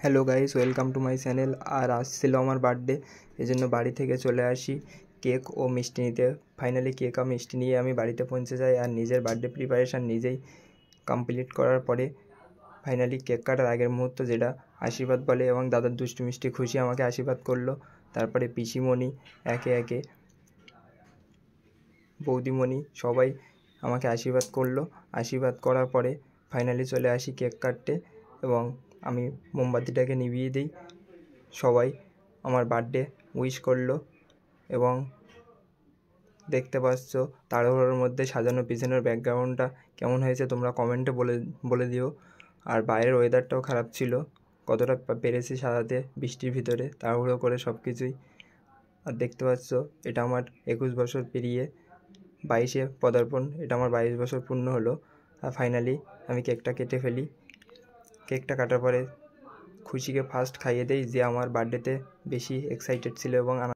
Hello guys, welcome to my channel. আর আসছিল আমার বার্থডে, এজন্য বাড়ি থেকে চলে আসি কেক ও মিষ্টি নিতে। ফাইনালি কেক আর মিষ্টি নিয়ে আমি বাড়িতে পৌঁছে যাই আর নিজের বার্থডে প্রিপারেশান নিজেই কমপ্লিট করার পরে ফাইনালি কেক কাটার আগের মুহূর্ত, যেটা আশীর্বাদ বলে, এবং দাদার দুষ্টু মিষ্টি খুশি আমাকে আশীর্বাদ করলো। তারপরে পিসিমণি, একে একে বৌদিমণি সবাই আমাকে আশীর্বাদ করলো। আশীর্বাদ করার পরে ফাইনালি চলে আসি কেক কাটতে এবং আমি মোমবাতিটাকে নিভিয়ে দিই। সবাই আমার বার্থডে উইশ করলো এবং দেখতে পাচ্ছ তাড়াহুড়োর মধ্যে সাজানো পিছনের ব্যাকগ্রাউন্ডটা কেমন হয়েছে তোমরা কমেন্টে বলে দিও। আর বাইরের ওয়েদারটাও খারাপ ছিল, কতটা পেরেছি সাজাতে বৃষ্টির ভিতরে তাড়াহুড়ো করে সব কিছুই। আর দেখতে পাচ্ছ এটা আমার 21 বছর পেরিয়ে 22-এ পদার্পণ, এটা আমার 22 বছর পূর্ণ হলো। আর ফাইনালি আমি কেকটা কেটে ফেলি। কেকটা কাটার পরে খুশিকে ফার্স্ট খাইয়ে দেই, যে আমার বার্থডেতে বেশি এক্সাইটেড ছিল এবং